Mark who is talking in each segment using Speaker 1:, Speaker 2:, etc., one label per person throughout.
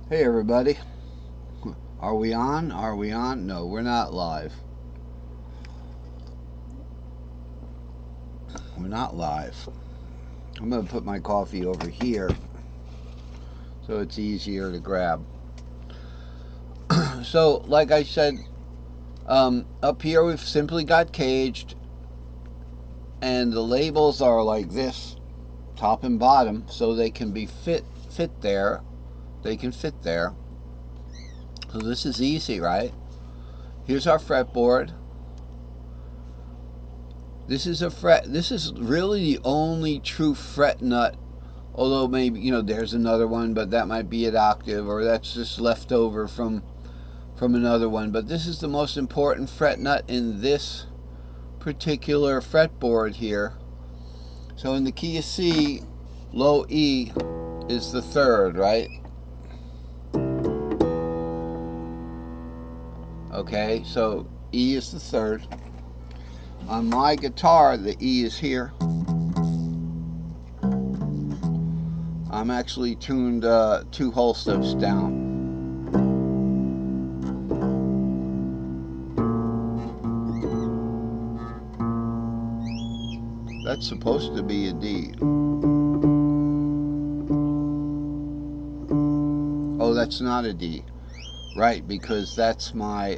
Speaker 1: Hey everybody. Are we on? Are we on? No, we're not live. We're not live. I'm going to put my coffee over here so it's easier to grab. So, like I said, up here we've simply got caged, and the labels are like this, top and bottom, so they can be fit there. They can fit there. So this is easy, right? Here's our fretboard. This is a fret. This is really the only true fret nut. Although maybe, there's another one, but that might be an octave, or that's just left over from another one. But this is the most important fret nut in this particular fretboard here. So in the key of C, low E is the third, right? Okay, so E is the third. On my guitar, the E is here. I'm actually tuned 2 whole steps down. That's supposed to be a D. Oh, that's not a D. Right, because that's my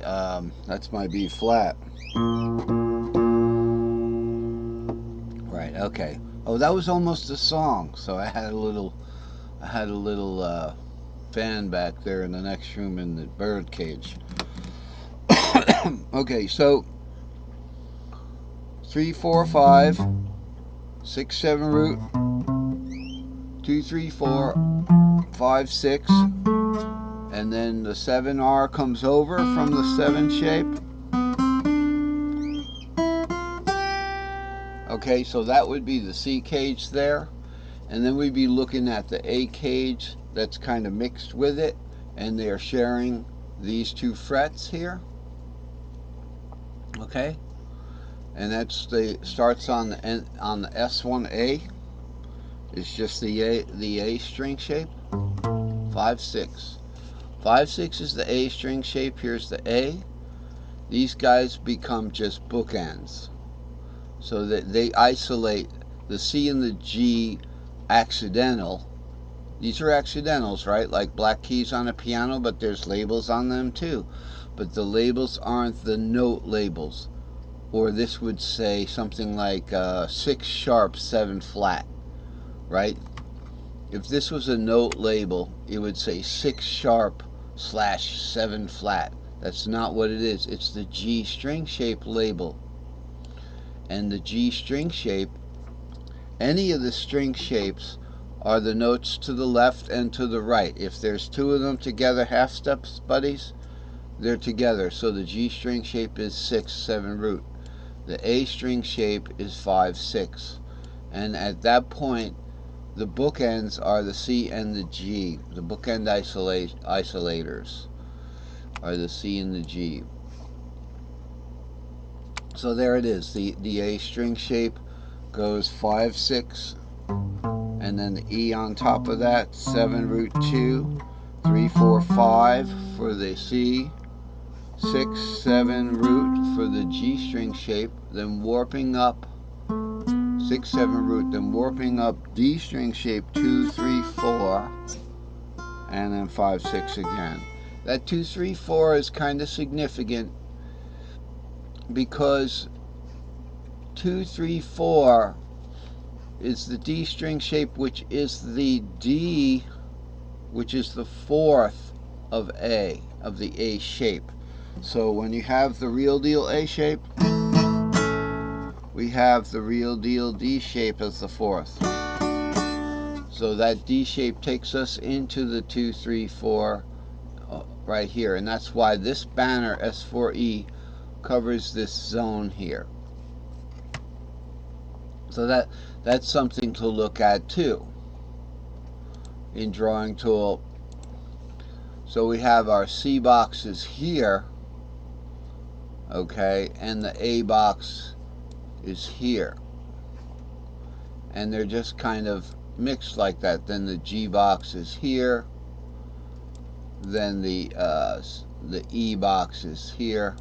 Speaker 1: B flat. Right, okay. Oh, that was almost a song. So I had a little fan back there in the next room in the bird cage. Okay, so 3, 4, 5, 6, 7 root, 2, 3, 4, 5, 6, and then the 7R comes over from the 7 shape. Okay, so that would be the C cage there, and then we'd be looking at the A cage that's kind of mixed with it, and they're sharing these 2 frets here. Okay, and that's starts on the S1A. It's just the A string shape. 5, 6. 5, 6 is the A string shape. Here's the A. These guys become just bookends, so that they isolate the C and the G accidental. These are accidentals, right? Like black keys on a piano, but there's labels on them too. But the labels aren't the note labels. Or this would say something like 6 sharp, 7 flat, right? If this was a note label, it would say 6 sharp / 7 flat. That's not what it is. It's the G string shape label. And the G string shape, any of the string shapes, are the notes to the left and to the right. If there's 2 of them together, half steps, buddies, they're together. So the G string shape is 6, 7 root. The A string shape is 5, 6. And at that point, the bookends are the C and the G. The bookend isolators are the C and the G. So there it is. The A string shape goes 5, 6, and then the E on top of that, 7 root 2, 3, 4, 5 for the C, 6, 7 root for the G string shape, then warping up 6, 7 root, then warping up D string shape 2, 3, 4, and then 5, 6 again. That 2, 3, 4 is kind of significant because 2, 3, 4 is the D string shape, which is the D, which is the 4th of A, of the A shape. So when you have the real deal A shape, we have the real deal D shape as the 4th. So that D shape takes us into the 2, 3, 4 right here. And that's why this banner, S4E, covers this zone here. So that's something to look at too in Drawing Tool. So we have our C boxes here, okay, and the A box is here. And they're just kind of mixed like that. Then the G box is here, then the E box is here.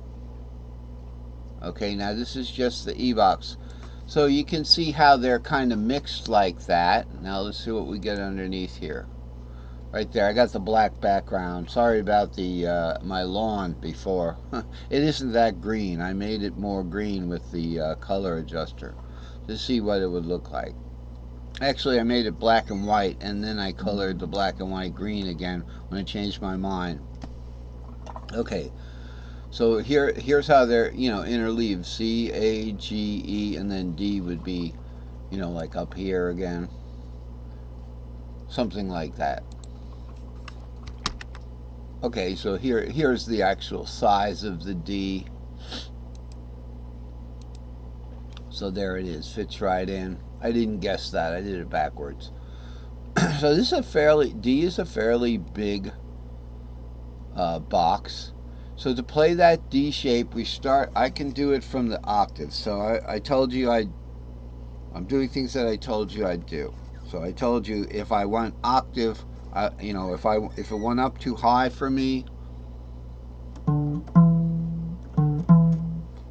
Speaker 1: Okay, now this is just the E box. So you can see how they're kind of mixed like that. Now let's see what we get underneath here. Right there, I got the black background. Sorry about the my lawn before. It isn't that green. I made it more green with the color adjuster to see what it would look like. Actually, I made it black and white, and then I colored the black and white green again when I changed my mind. Okay, so here's how they're, interleaved. C, A, G, E, and then D would be, like up here again. Something like that. Okay, so here's the actual size of the D. So there it is, fits right in. I didn't guess that. I did it backwards. So this is D is a fairly big box. So to play that D shape, I can do it from the octave. So I told you I'm doing things that I told you I'd do. So I told you if I want octave, if it went up too high for me,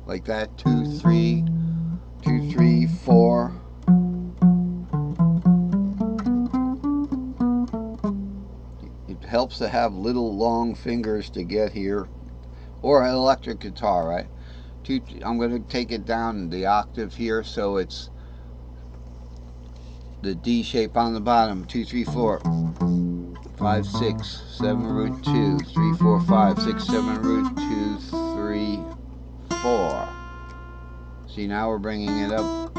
Speaker 1: like that, 2, 3, 2, 3, 4. It helps to have little long fingers to get here, or an electric guitar, right? I'm going to take it down in the octave here, so it's the D shape on the bottom. 2, 3, 4, 5, 6, 7 root 2, 3, 4, 5, 6, 7 root 2, 3, 4. See, now we're bringing it up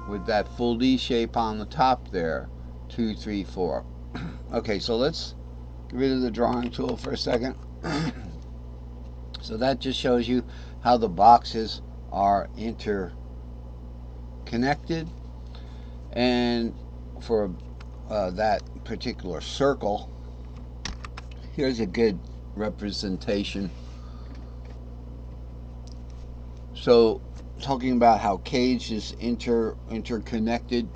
Speaker 1: with that full D shape on the top there. 2, 3, 4. Okay, so let's get rid of the drawing tool for a second. So that just shows you how the boxes are interconnected. And for that particular circle, here's a good representation. So talking about how cage is interconnected.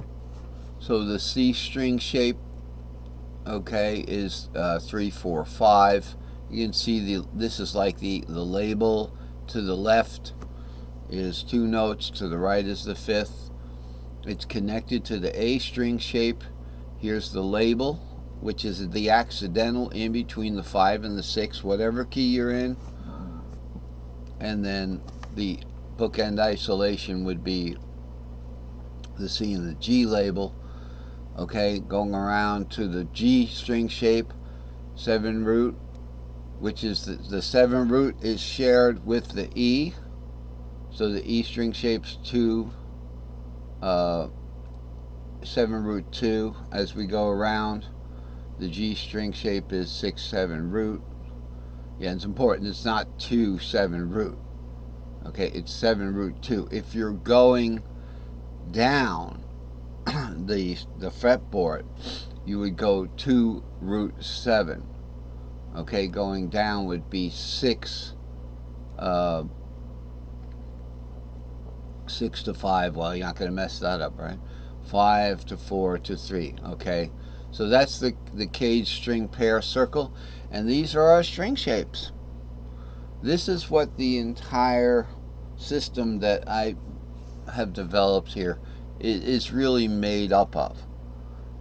Speaker 1: So the C string shape, okay, is 3, 4, 5. You can see this is like the label. To the left is 2 notes, to the right is the 5th. It's connected to the A string shape. Here's the label, which is the accidental in between the 5 and the 6, whatever key you're in. And then the bookend isolation would be the C and the G label. Okay, going around to the G string shape, 7 root, which is the 7 root is shared with the E. So the E string shape's 2, 7 root 2 as we go around. The G string shape is 6, 7 root. Yeah, it's important. It's not 2, 7 root. Okay, it's 7 root 2. If you're going down the fretboard, you would go 2 root 7. Okay, going down would be 6 to 5. Well, you're not going to mess that up, right? 5 to 4 to 3. Okay, so that's the cage string pair circle, and these are our string shapes. This is what the entire system that I have developed here is really made up of.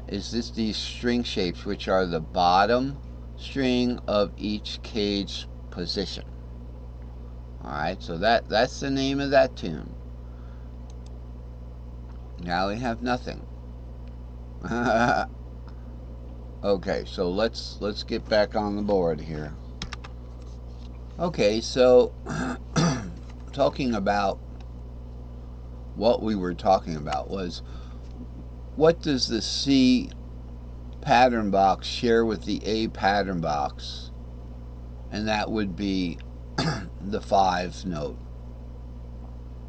Speaker 1: Is these string shapes, which are the bottom string of each cage position. Alright, so that's the name of that tune. Now we have nothing. Okay, so let's get back on the board here. Okay, so talking about what we were talking about was, what does the C pattern box share with the A pattern box? And that would be the 5 note.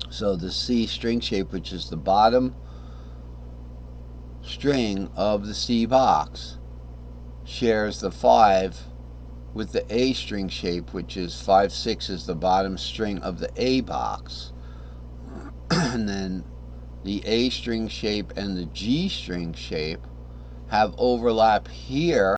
Speaker 1: So the C string shape, which is the bottom string of the C box, shares the 5 with the A string shape, which is 5, 6 is the bottom string of the A box. And then the A string shape and the G string shape have overlap here